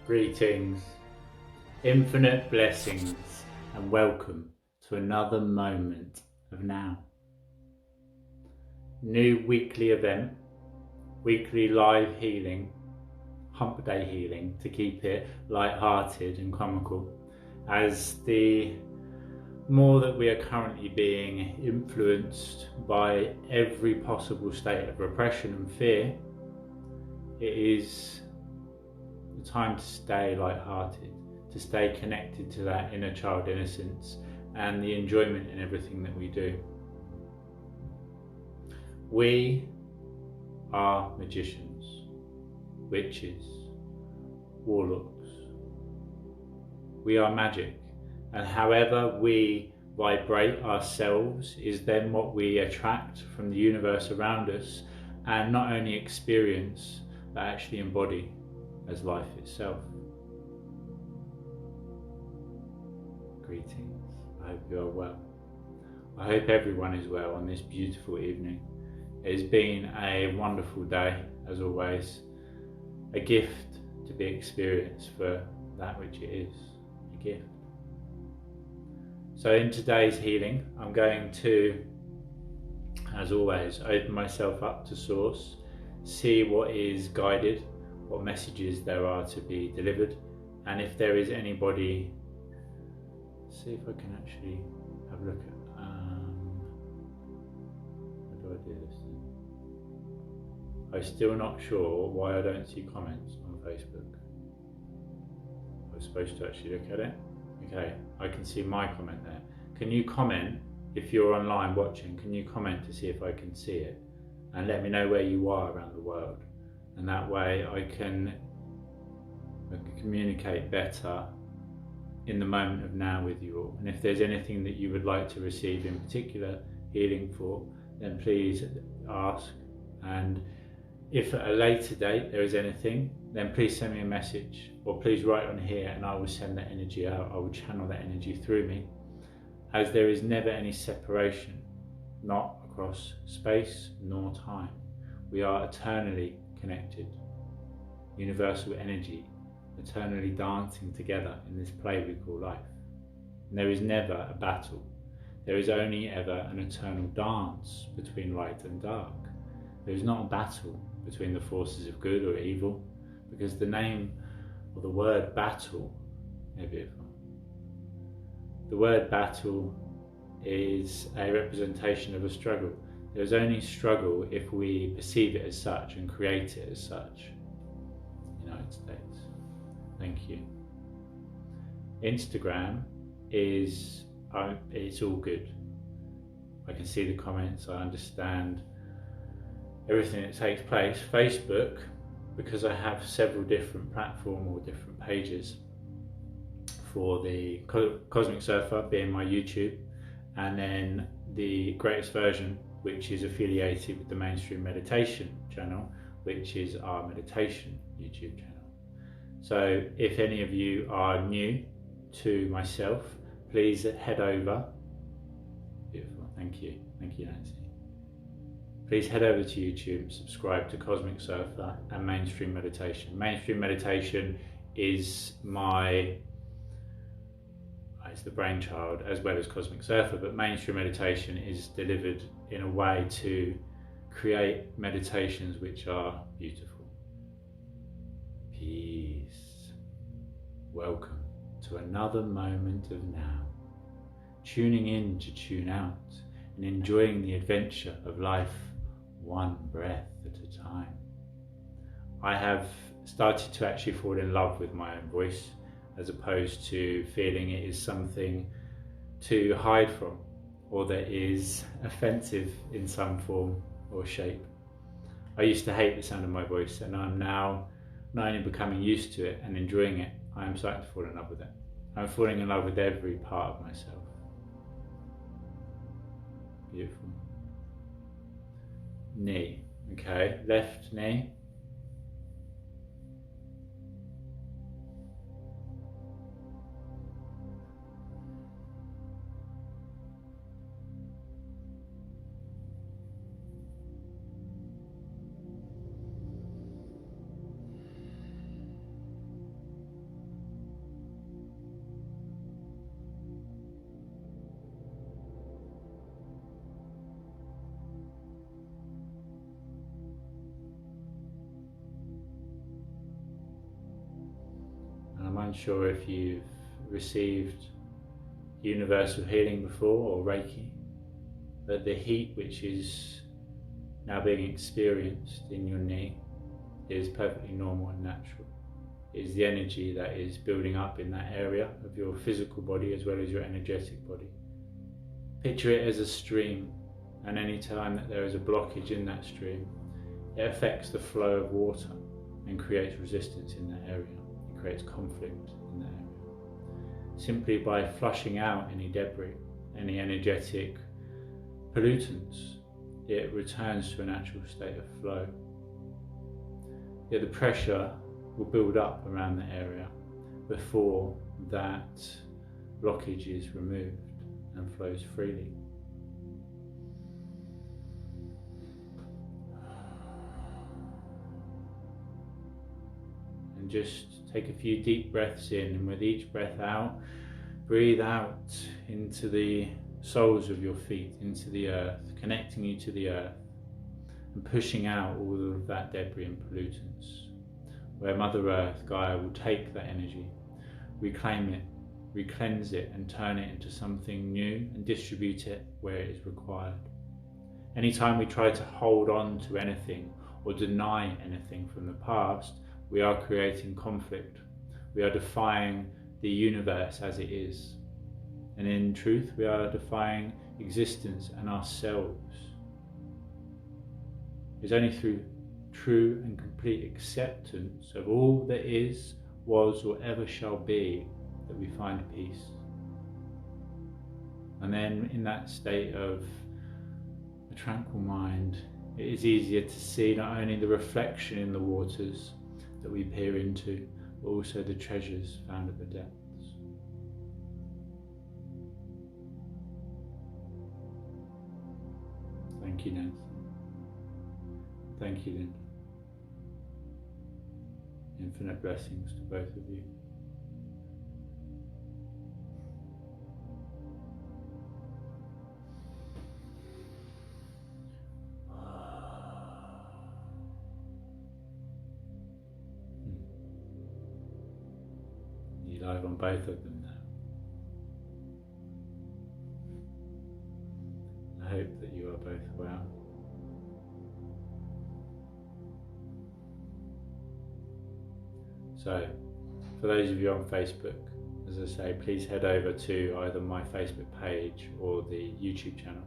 Greetings, infinite blessings, and welcome to another moment of now. New weekly event, weekly live healing, Hump Day Healing, to keep it light-hearted and comical, as the more that we are currently being influenced by every possible state of repression and fear, it is the time to stay light-hearted, to stay connected to that inner child innocence and the enjoyment in everything that we do. We are magicians, witches, warlocks. We are magic, and however we vibrate ourselves is then what we attract from the universe around us, and not only experience but actually embody as life itself. Greetings, I hope you are well. I hope everyone is well on this beautiful evening. It has been a wonderful day, as always, a gift to be experienced for that which it is, a gift. So in today's healing, I'm going to, as always, open myself up to Source, see what is guided, what messages there are to be delivered, and if there is anybody, see if I can actually have a look at, how do I do this? I'm still not sure why I don't see comments on Facebook. I was supposed to actually look at it. Okay, I can see my comment there. Can you comment, if you're online watching, can you comment to see if I can see it? And let me know where you are around the world. And that way I can communicate better in the moment of now with you all. And if there's anything that you would like to receive in particular healing for, then please ask. And if at a later date there is anything, then please send me a message, or please write on here and I will send that energy out. I will channel that energy through me, as there is never any separation, not across space nor time. We are eternally connected, universal energy, eternally dancing together in this play we call life. And there is never a battle. There is only ever an eternal dance between light and dark. There is not a battle between the forces of good or evil, because the name or the word battle, the word battle is a representation of a struggle. There is only struggle if we perceive it as such and create it as such. United States. Thank you. Instagram is, it's all good. I can see the comments, I understand everything that takes place. Facebook, because I have several different platforms or different pages for the Cosmic Surfer being my YouTube, and then the greatest version, which is affiliated with the Mainstream Meditation channel, which is our meditation YouTube channel. So if any of you are new to myself, please head over. Beautiful, thank you Nancy. Please head over to YouTube, subscribe to Cosmic Surfer and Mainstream Meditation. Mainstream Meditation is it's the brainchild, as well as Cosmic Surfer, but Mainstream Meditation is delivered in a way to create meditations which are beautiful. Peace. Welcome to another moment of now, tuning in to tune out and enjoying the adventure of life one breath at a time. I have started to actually fall in love with my own voice, as opposed to feeling it is something to hide from or that is offensive in some form or shape. I used to hate the sound of my voice, and I'm now not only becoming used to it and enjoying it, I am starting to fall in love with it. I'm falling in love with every part of myself. Beautiful. Knee, okay, left knee. unsure if you've received universal healing before or Reiki, but the heat which is now being experienced in your knee is perfectly normal and natural. It is the energy that is building up in that area of your physical body as well as your energetic body. Picture it as a stream, and any time that there is a blockage in that stream, it affects the flow of water and creates resistance in that area. It creates conflict in that area. Simply by flushing out any debris, any energetic pollutants, it returns to a natural state of flow. Yet the pressure will build up around the area before that blockage is removed and flows freely. And just take a few deep breaths in, and with each breath out, breathe out into the soles of your feet, into the earth, connecting you to the earth and pushing out all of that debris and pollutants, where Mother Earth, Gaia, will take that energy, reclaim it, re-cleanse it and turn it into something new and distribute it where it is required. Anytime we try to hold on to anything or deny anything from the past, we are creating conflict. We are defying the universe as it is. And in truth, we are defying existence and ourselves. It's only through true and complete acceptance of all that is, was, or ever shall be that we find peace. And then in that state of a tranquil mind, it is easier to see not only the reflection in the waters that we peer into, but also the treasures found at the depths. Thank you, Nancy. Thank you, Linda. Infinite blessings to both of you. You live on both of them now. I hope that you are both well. So, for those of you on Facebook, as I say, please head over to either my Facebook page or the YouTube channel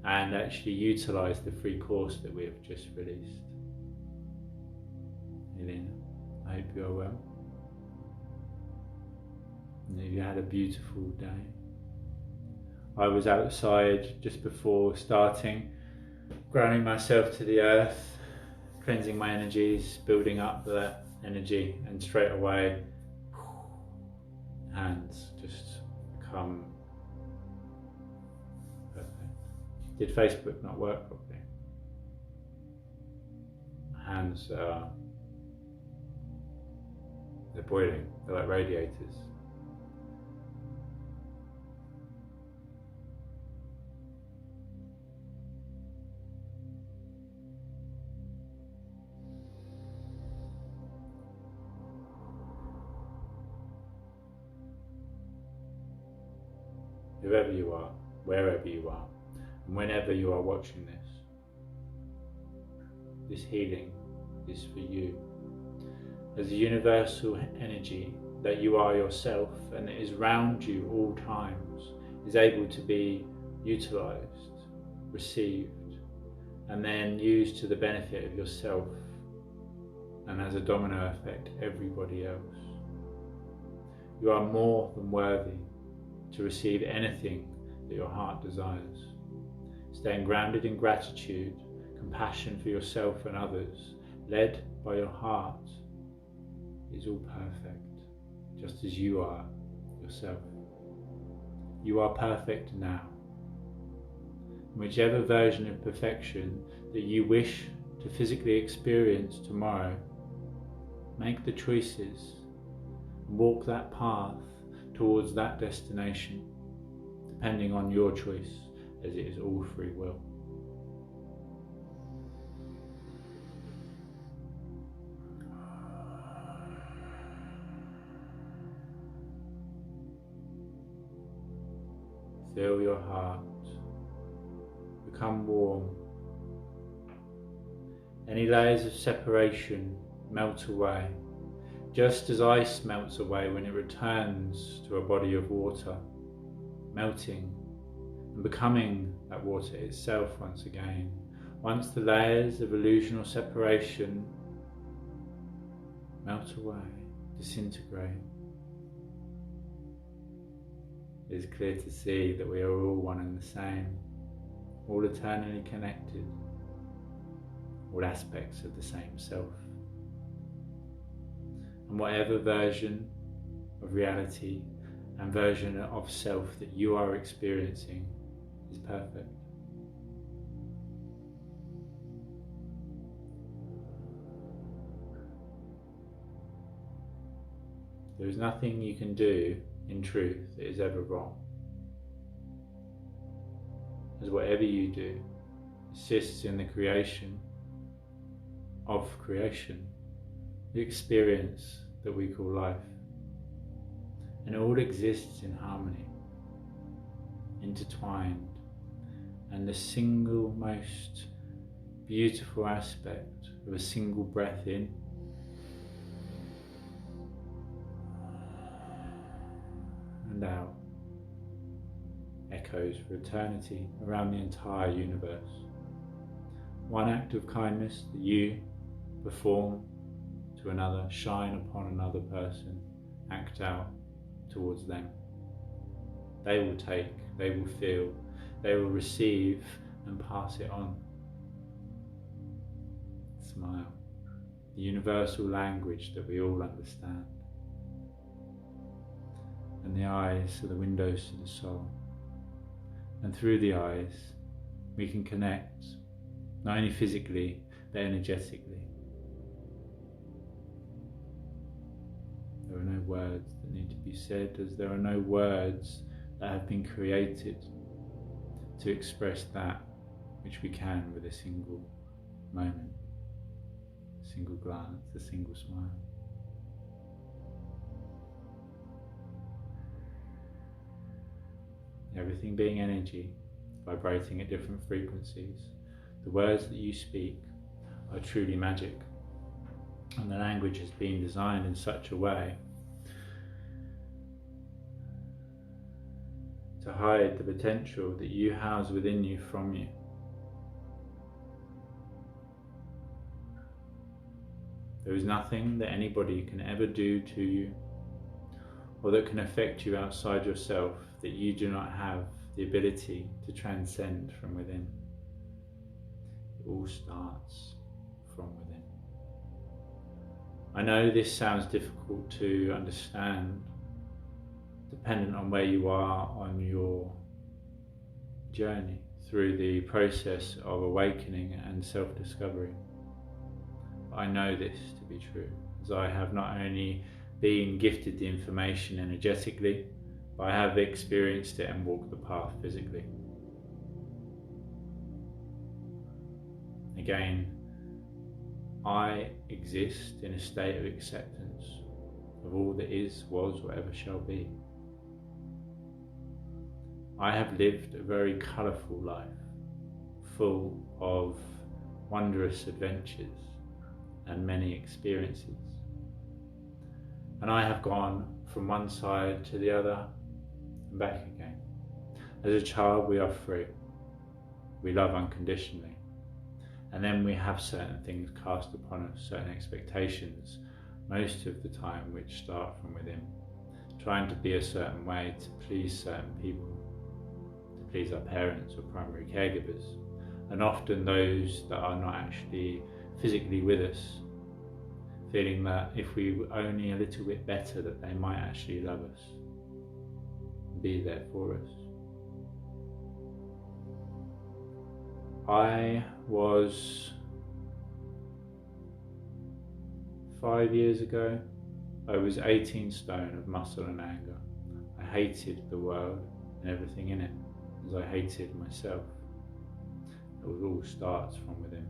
and actually utilise the free course that we have just released. Elena, I hope you are well. And that you had a beautiful day. I was outside just before starting, grounding myself to the earth, cleansing my energies, building up that energy, and straight away hands just become perfect. Did Facebook not work properly? Hands they're boiling, they're like radiators. Whoever you are, wherever you are, and whenever you are watching this healing is for you. As a universal energy that you are yourself and that is round you all times, is able to be utilised, received, and then used to the benefit of yourself, and as a domino effect, everybody else. You are more than worthy to receive anything that your heart desires. Staying grounded in gratitude, compassion for yourself and others, led by your heart, is all perfect, just as you are yourself. You are perfect now. Whichever version of perfection that you wish to physically experience tomorrow, make the choices and walk that path towards that destination, depending on your choice, as it is all free will. Feel your heart become warm. Any layers of separation melt away, just as ice melts away when it returns to a body of water, melting and becoming that water itself once again. Once the layers of illusional separation melt away, disintegrate, it is clear to see that we are all one and the same, all eternally connected, all aspects of the same self. And whatever version of reality and version of self that you are experiencing is perfect. There is nothing you can do in truth that is ever wrong, as whatever you do assists in the creation of creation, the experience that we call life, and it all exists in harmony, intertwined, and the single most beautiful aspect of a single breath in and out echoes for eternity around the entire universe. One act of kindness that you perform to another, shine upon another person, act out towards them. They will take, they will feel, they will receive and pass it on. Smile, the universal language that we all understand. And the eyes are the windows to the soul. And through the eyes, we can connect, not only physically, but energetically. There are no words that need to be said, as there are no words that have been created to express that which we can with a single moment, a single glance, a single smile. Everything being energy, vibrating at different frequencies, the words that you speak are truly magic, and the language has been designed in such a way to hide the potential that you house within you from you. There is nothing that anybody can ever do to you or that can affect you outside yourself that you do not have the ability to transcend from within. It all starts from within. I know this sounds difficult to understand, dependent on where you are on your journey through the process of awakening and self-discovery. But I know this to be true, as I have not only been gifted the information energetically, but I have experienced it and walked the path physically. Again, I exist in a state of acceptance of all that is, was, or ever shall be. I have lived a very colourful life, full of wondrous adventures and many experiences. And I have gone from one side to the other and back again. As a child, we are free. We love unconditionally. And then we have certain things cast upon us, certain expectations, most of the time which start from within, trying to be a certain way to please certain people, to please our parents or primary caregivers, and often those that are not actually physically with us, feeling that if we were only a little bit better, that they might actually love us, be there for us. I was 5 years ago, I was 18 stone of muscle and anger. I hated the world and everything in it, as I hated myself. It all starts from within.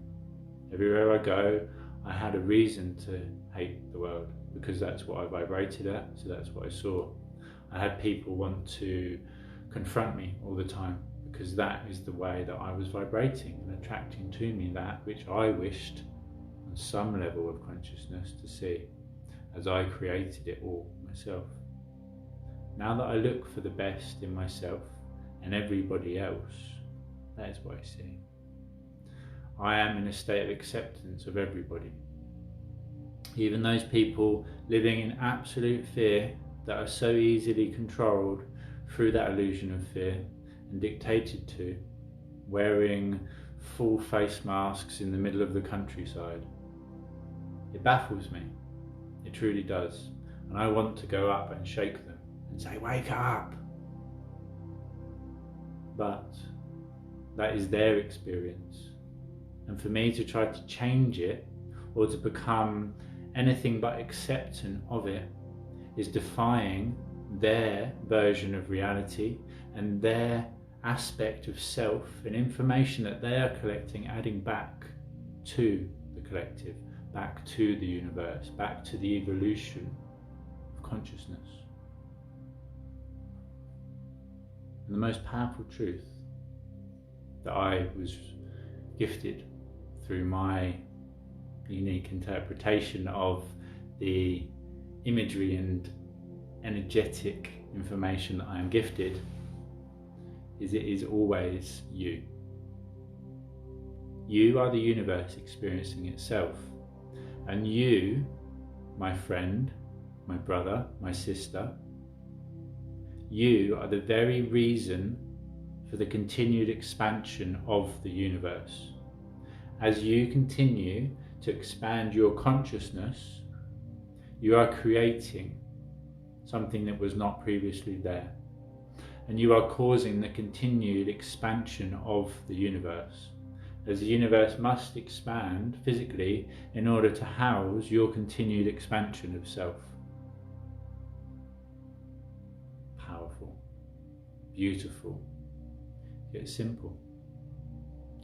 Everywhere I go, I had a reason to hate the world, because that's what I vibrated at, so that's what I saw. I had people want to confront me all the time, because that is the way that I was vibrating and attracting to me that which I wished on some level of consciousness to see, as I created it all myself. Now that I look for the best in myself and everybody else, that is what I see. I am in a state of acceptance of everybody. Even those people living in absolute fear that are so easily controlled through that illusion of fear and dictated to, wearing full face masks in the middle of the countryside. It baffles me. It truly does. And I want to go up and shake them and say, wake up! But that is their experience. And for me to try to change it, or to become anything but acceptant of it, is defying their version of reality and their aspect of self and information that they are collecting, adding back to the collective, back to the universe, back to the evolution of consciousness. And the most powerful truth that I was gifted through my unique interpretation of the imagery and energetic information that I am gifted is it is always you. You are the universe experiencing itself. And you, my friend, my brother, my sister, you are the very reason for the continued expansion of the universe. As you continue to expand your consciousness, you are creating something that was not previously there. And you are causing the continued expansion of the universe, as the universe must expand physically in order to house your continued expansion of self. Powerful, beautiful, yet simple.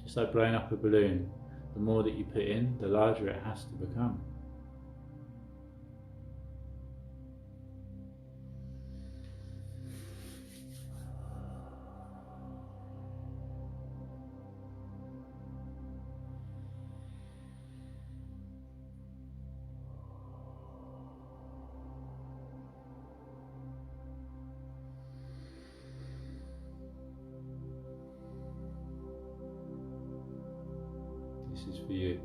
Just like blowing up a balloon, the more that you put in, the larger it has to become. This is for you.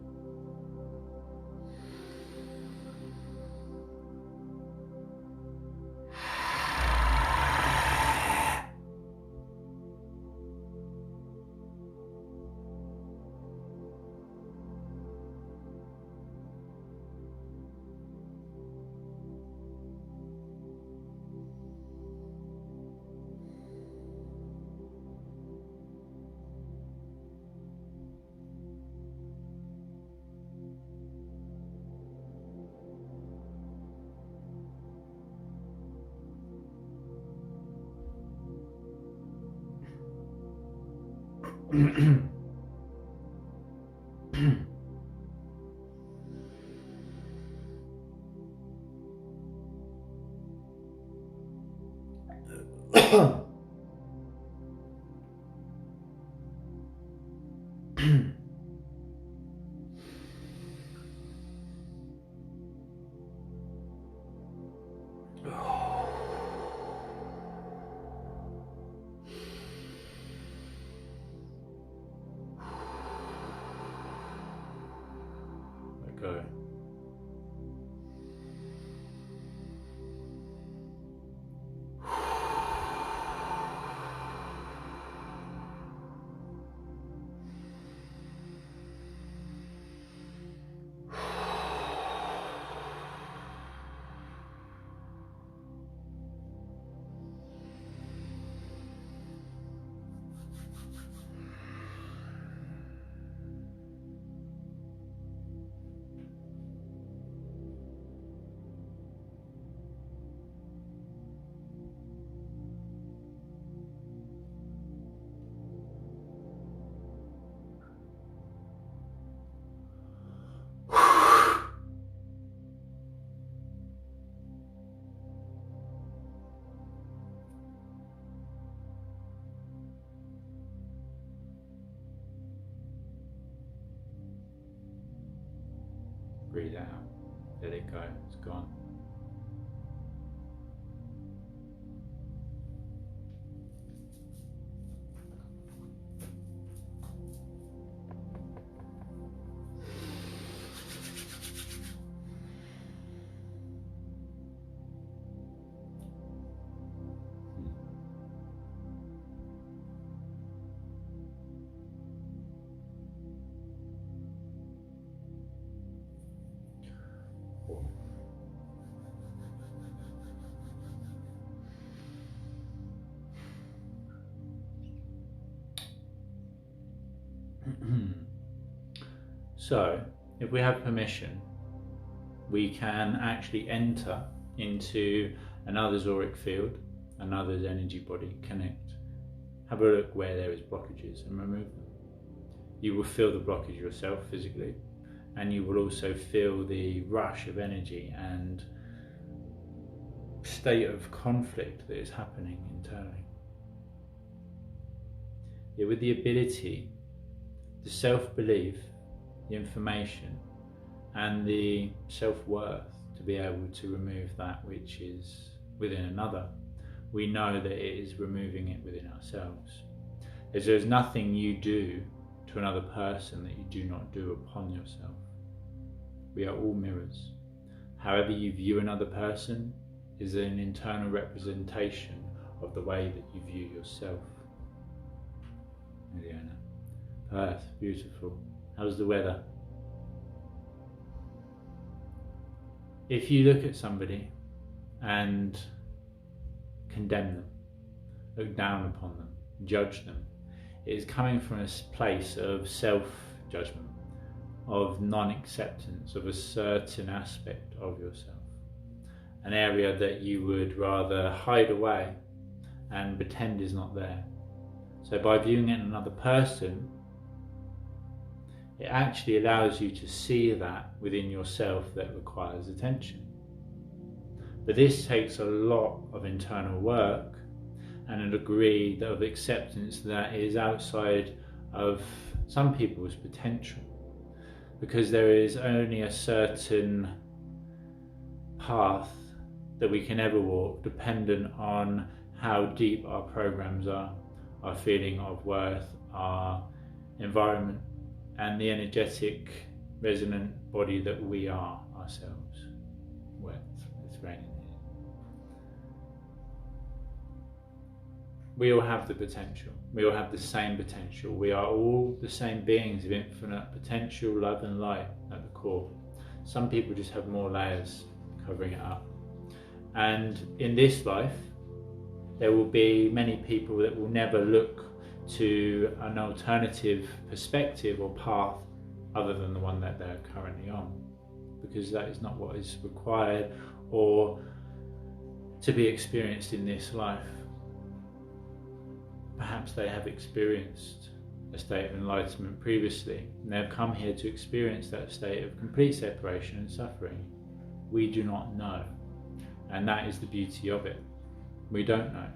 Let go. out. Let it go. It's gone. So, if we have permission, we can actually enter into another's auric field, another's energy body, connect. Have a look where there is blockages and remove them. You will feel the blockage yourself physically, and you will also feel the rush of energy and state of conflict that is happening internally. Yet with the ability, the self-belief, the information and the self-worth to be able to remove that which is within another, we know that it is removing it within ourselves. As there's nothing you do to another person that you do not do upon yourself. We are all mirrors. However you view another person is an internal representation of the way that you view yourself. Joanna. Perth, beautiful. How's the weather? If you look at somebody and condemn them, look down upon them, judge them, it is coming from a place of self-judgment, of non-acceptance of a certain aspect of yourself, an area that you would rather hide away and pretend is not there. So by viewing it in another person, it actually allows you to see that within yourself that requires attention. But this takes a lot of internal work and a degree of acceptance that is outside of some people's potential, because there is only a certain path that we can ever walk dependent on how deep our programs are, our feeling of worth, our environment, and the energetic resonant body that we are ourselves. Wet, it's raining here. We all have the potential. We all have the same potential. We are all the same beings of infinite potential, love and light at the core. Some people just have more layers covering it up. And in this life, there will be many people that will never look to an alternative perspective or path other than the one that they're currently on, because that is not what is required or to be experienced in this life. Perhaps they have experienced a state of enlightenment previously and they have come here to experience that state of complete separation and suffering. We do not know, and that is the beauty of it. We don't know,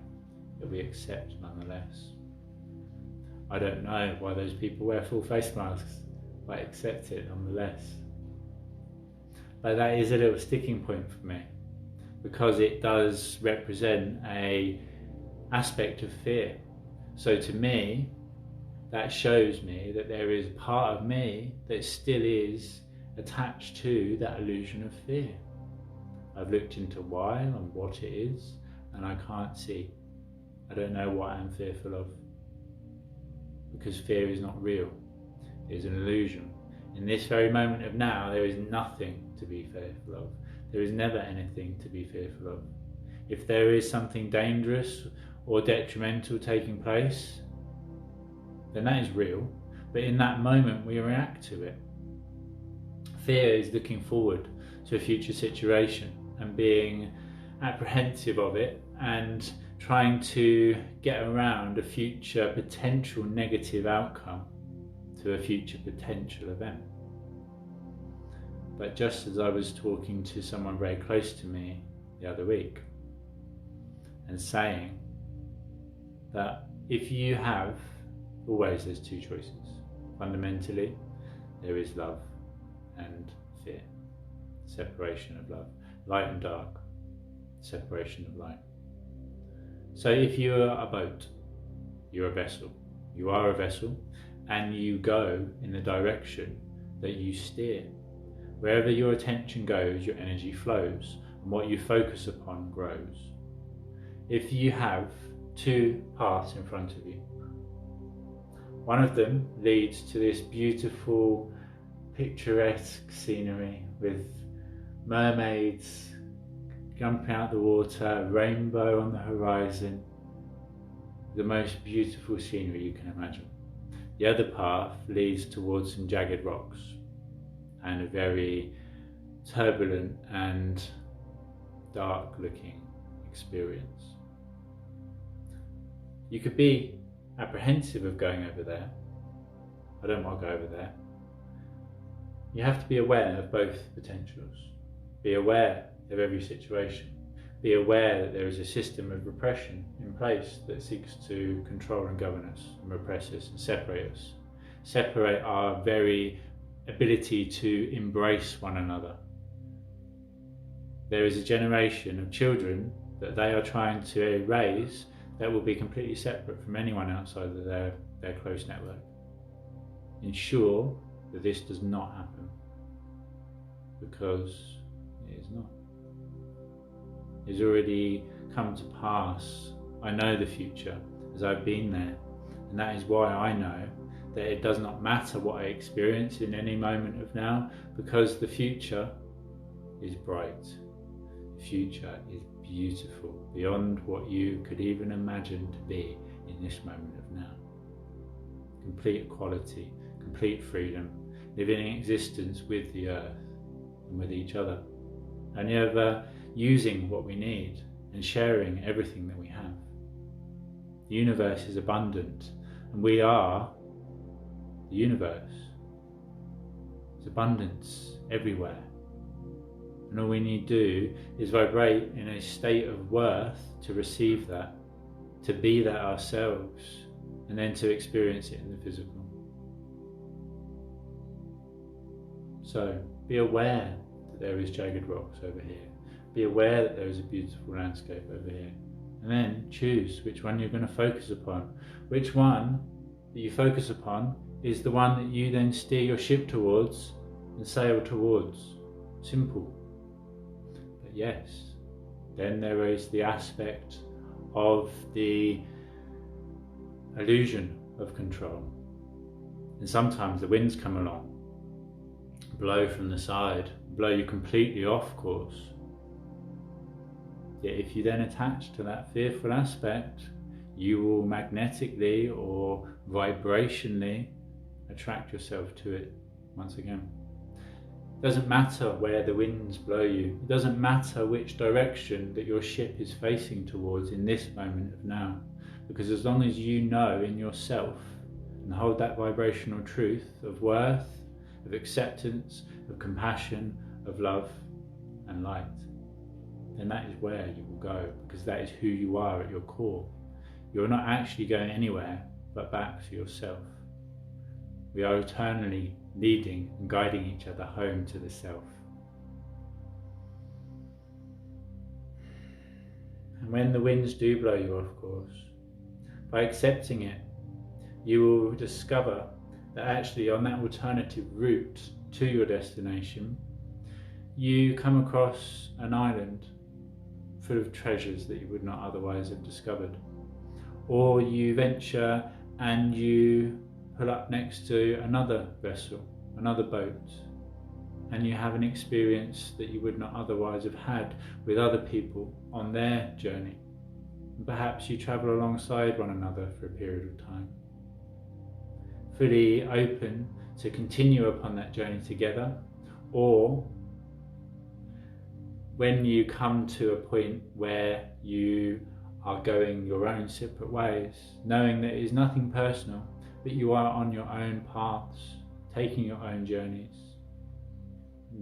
but we accept nonetheless. I don't know why those people wear full face masks, but I accept it nonetheless. But that is a little sticking point for me, because it does represent an aspect of fear. So to me, that shows me that there is a part of me that still is attached to that illusion of fear. I've looked into why and what it is, and I can't see. I don't know what I'm fearful of. Because fear is not real, it is an illusion. In this very moment of now, there is nothing to be fearful of. There is never anything to be fearful of. If there is something dangerous or detrimental taking place, then that is real, but in that moment we react to it. Fear is looking forward to a future situation and being apprehensive of it and trying to get around a future potential negative outcome to a future potential event. But just as I was talking to someone very close to me the other week and saying that if you have, always there's two choices. Fundamentally, there is love and fear. separation of love. Light and dark, separation of light. So if you are a boat, you're a vessel. You are a vessel, and you go in the direction that you steer. Wherever your attention goes, your energy flows, and what you focus upon grows. If you have two paths in front of you, one of them leads to this beautiful, picturesque scenery with mermaids jumping out the water, rainbow on the horizon, the most beautiful scenery you can imagine. The other path leads towards some jagged rocks and a very turbulent and dark looking experience. You could be apprehensive of going over there. I don't want to go over there. You have to be aware of both potentials. Be aware of every situation. Be aware that there is a system of repression in place that seeks to control and govern us and repress us and separate us. Separate our very ability to embrace one another. There is a generation of children that they are trying to raise that will be completely separate from anyone outside of their close network. Ensure that this does not happen, because it is not. It's already come to pass. I know the future as I've been there, and that is why I know that it does not matter what I experience in any moment of now, because the future is bright. The future is beautiful, beyond what you could even imagine to be in this moment of now. Complete equality, complete freedom, living in existence with the earth and with each other, and ever using what we need and sharing everything that we have. The universe is abundant, and we are the universe. There's abundance everywhere. And all we need to do is vibrate in a state of worth to receive that, to be that ourselves, and then to experience it in the physical. So be aware that there is jagged rocks over here. Be aware that there is a beautiful landscape over here. And then choose which one you're going to focus upon. Which one that you focus upon is the one that you then steer your ship towards and sail towards. Simple. But yes, then there is the aspect of the illusion of control. And sometimes the winds come along, blow from the side, blow you completely off course. Yet if you then attach to that fearful aspect, you will magnetically or vibrationally attract yourself to it once again. It doesn't matter where the winds blow you. It doesn't matter which direction that your ship is facing towards in this moment of now. Because as long as you know in yourself and hold that vibrational truth of worth, of acceptance, of compassion, of love and light, then that is where you will go, because that is who you are at your core. You're not actually going anywhere but back to yourself. We are eternally leading and guiding each other home to the self. And when the winds do blow you off course, by accepting it, you will discover that actually on that alternative route to your destination, you come across an island full of treasures that you would not otherwise have discovered. Or you venture and you pull up next to another vessel, another boat, and you have an experience that you would not otherwise have had with other people on their journey. And perhaps you travel alongside one another for a period of time, fully open to continue upon that journey together, or when you come to a point where you are going your own separate ways, knowing that it is nothing personal, but you are on your own paths, taking your own journeys,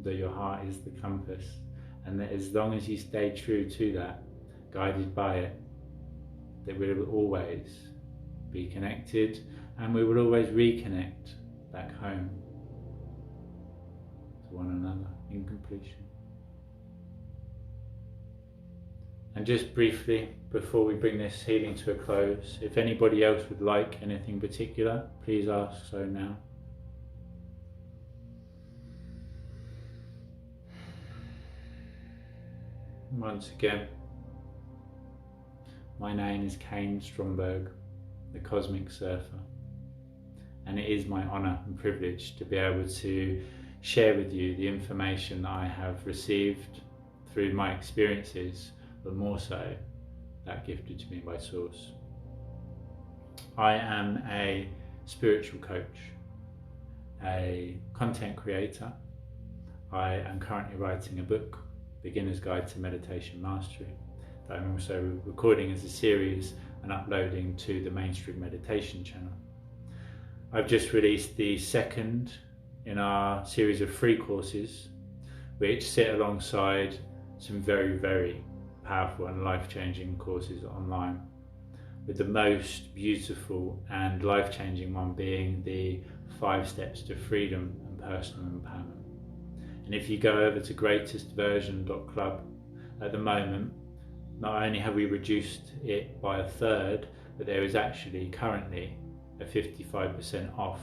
that your heart is the compass, and that as long as you stay true to that, guided by it, that we will always be connected, and we will always reconnect back home to one another in completion. And just briefly, before we bring this healing to a close, if anybody else would like anything particular, please ask so now. Once again, my name is Kain Stromberg, the Cosmic Surfer, and it is my honour and privilege to be able to share with you the information that I have received through my experiences, but more so that gifted to me by Source. I am a spiritual coach, a content creator. I am currently writing a book, Beginner's Guide to Meditation Mastery, that I'm also recording as a series and uploading to the Mainstream Meditation channel. I've just released the second in our series of free courses, which sit alongside some very, very powerful and life-changing courses online, with the most beautiful and life-changing one being the 5 Steps to Freedom and Personal Empowerment. And if you go over to greatestversion.club at the moment, not only have we reduced it by 1/3, but there is actually currently a 55% off.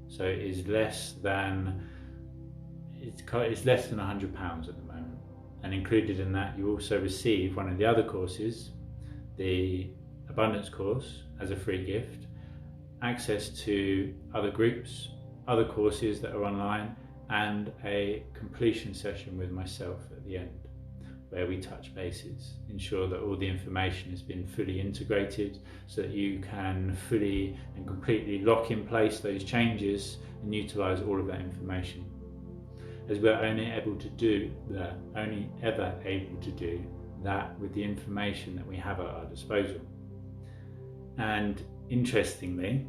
So it is less than £100 at the moment. And included in that, you also receive one of the other courses, the Abundance course, as a free gift, access to other groups, other courses that are online, and a completion session with myself at the end, where we touch bases, ensure that all the information has been fully integrated so that you can fully and completely lock in place those changes and utilise all of that information. As we're only ever able to do that with the information that we have at our disposal. And interestingly,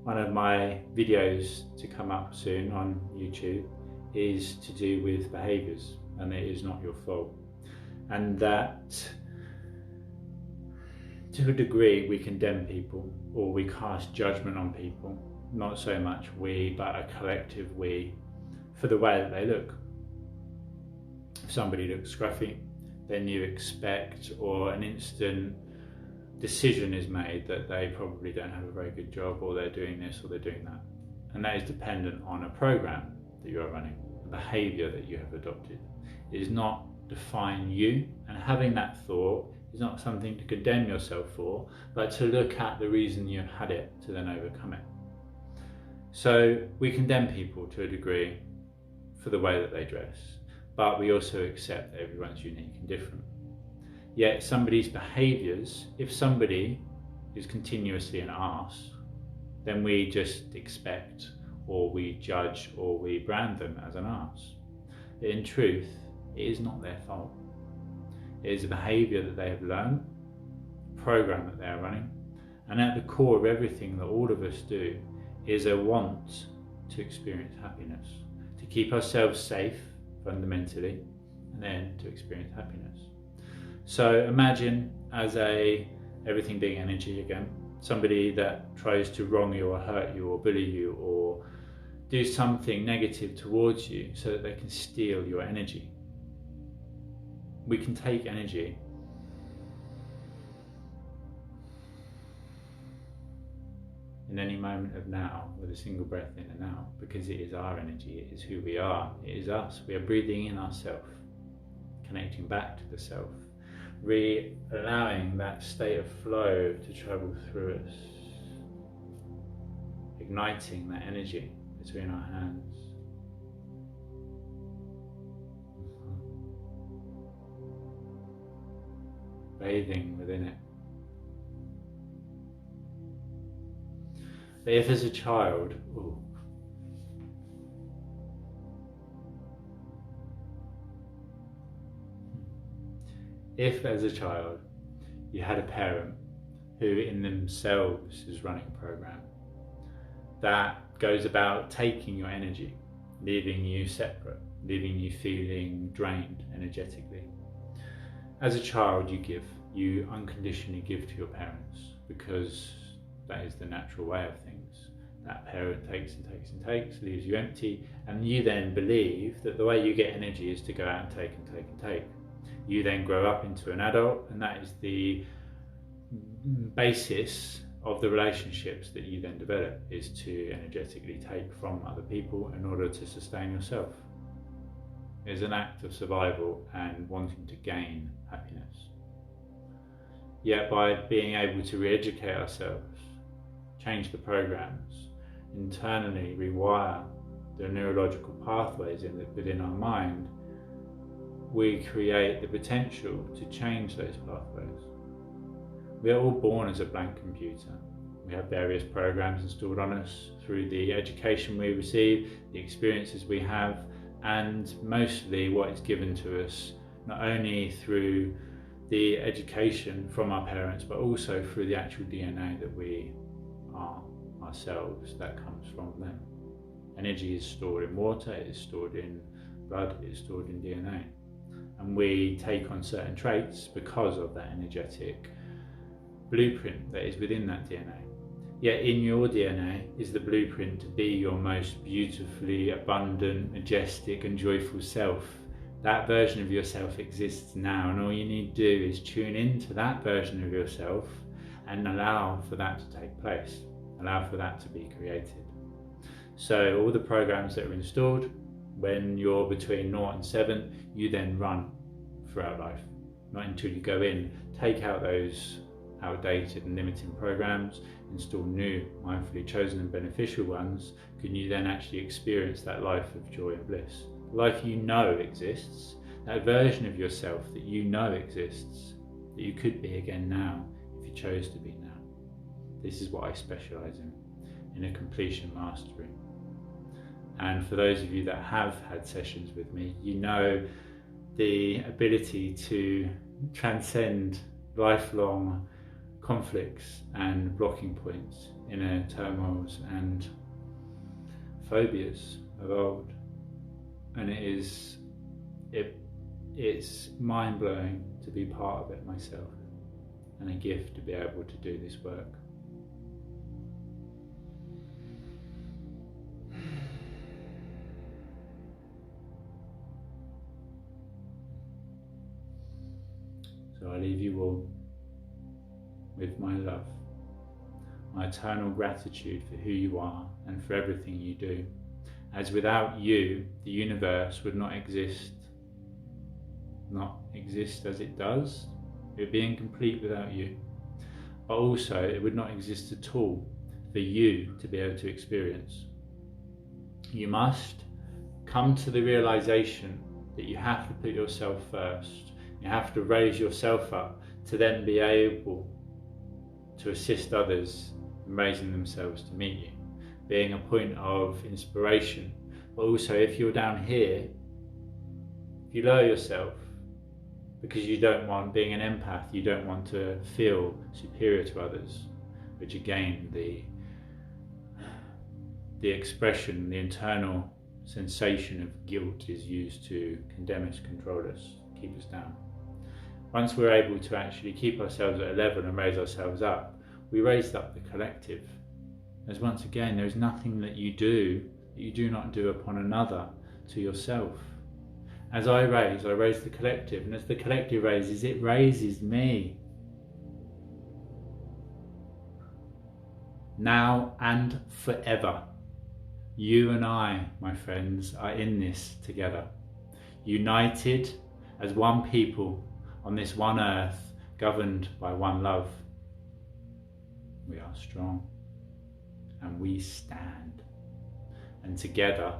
one of my videos to come up soon on YouTube is to do with behaviours, and it is not your fault. And that, to a degree, we condemn people or we cast judgment on people, not so much we, but a collective we, for the way that they look. If somebody looks scruffy, then you expect, or an instant decision is made that they probably don't have a very good job, or they're doing this or they're doing that. And that is dependent on a program that you are running, a behaviour that you have adopted. It does not define you, and having that thought is not something to condemn yourself for, but to look at the reason you've had it to then overcome it. So we condemn people to a degree for the way that they dress, but we also accept that everyone's unique and different. Yet somebody's behaviours, if somebody is continuously an arse, then we just expect, or we judge, or we brand them as an arse. But in truth, it is not their fault. It is a behaviour that they have learned, a program that they are running, and at the core of everything that all of us do is a want to experience happiness, to keep ourselves safe fundamentally, and then to experience happiness. So imagine everything being energy again, somebody that tries to wrong you or hurt you or bully you or do something negative towards you so that they can steal your energy. We can take energy in any moment of now with a single breath in and out, because it is our energy, it is who we are, it is us. We are breathing in ourself, connecting back to the self, allowing that state of flow to travel through us, igniting that energy between our hands. Bathing within it. But if as a child, if as a child you had a parent who in themselves is running a program that goes about taking your energy, leaving you separate, leaving you feeling drained energetically. As a child you unconditionally give to your parents, because that is the natural way of things. That parent takes and takes and takes, leaves you empty, and you then believe that the way you get energy is to go out and take and take and take. You then grow up into an adult, and that is the basis of the relationships that you then develop, is to energetically take from other people in order to sustain yourself. It's an act of survival and wanting to gain happiness. Yet by being able to re-educate ourselves, change the programs, internally rewire the neurological pathways within our mind, we create the potential to change those pathways. We are all born as a blank computer. We have various programs installed on us through the education we receive, the experiences we have, and mostly what is given to us, not only through the education from our parents, but also through the actual DNA that we are ourselves, that comes from them. Energy is stored in water, it is stored in blood, it is stored in DNA. And we take on certain traits because of that energetic blueprint that is within that DNA. Yet in your DNA is the blueprint to be your most beautifully abundant, majestic and joyful self. That version of yourself exists now, and all you need to do is tune into that version of yourself and allow for that to take place, allow for that to be created. So all the programs that are installed when you're between 0 and 7, you then run throughout life. Not until you go in, take out those outdated and limiting programs, install new, mindfully chosen and beneficial ones, can you then actually experience that life of joy and bliss. The life you know exists, that version of yourself that you know exists, that you could be again now if you chose to be now. This is what I specialise in a completion mastery. And for those of you that have had sessions with me, you know the ability to transcend lifelong conflicts and blocking points, inner turmoils and phobias of old. And it's mind-blowing to be part of it myself, and a gift to be able to do this work. So I leave you all with my love, my eternal gratitude for who you are and for everything you do. As without you, the universe would not exist as it does. It would be incomplete without you. But also, it would not exist at all for you to be able to experience. You must come to the realization that you have to put yourself first. You have to raise yourself up to then be able to assist others in raising themselves to meet you, being a point of inspiration. But also, if you're down here, if you lower yourself because you don't want, being an empath, you don't want to feel superior to others, which again, the expression, the internal sensation of guilt is used to condemn us, control us, keep us down. Once we're able to actually keep ourselves at a level and raise ourselves up, we raise up the collective. As once again, there is nothing that you do not do upon another to yourself. As I raise the collective, and as the collective raises, it raises me. Now and forever. You and I, my friends, are in this together. United as one people on this one earth, governed by one love. We are strong and we stand, and together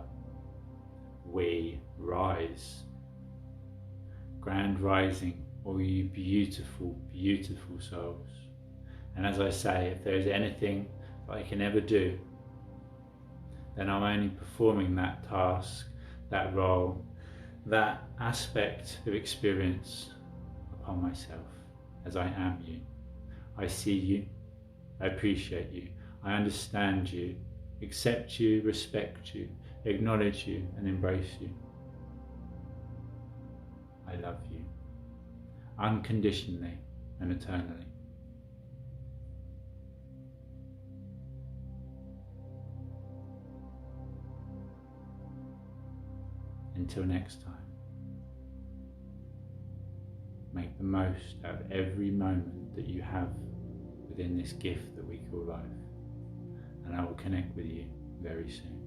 we rise. Grand rising, all you beautiful, beautiful souls. And as I say, if there is anything that I can ever do, then I'm only performing that task, that role, that aspect of experience upon myself, as I am you. I see you, I appreciate you, I understand you, accept you, respect you, acknowledge you and embrace you. I love you, unconditionally and eternally. Until next time. make the most out of every moment that you have within this gift that we call life. And I will connect with you very soon.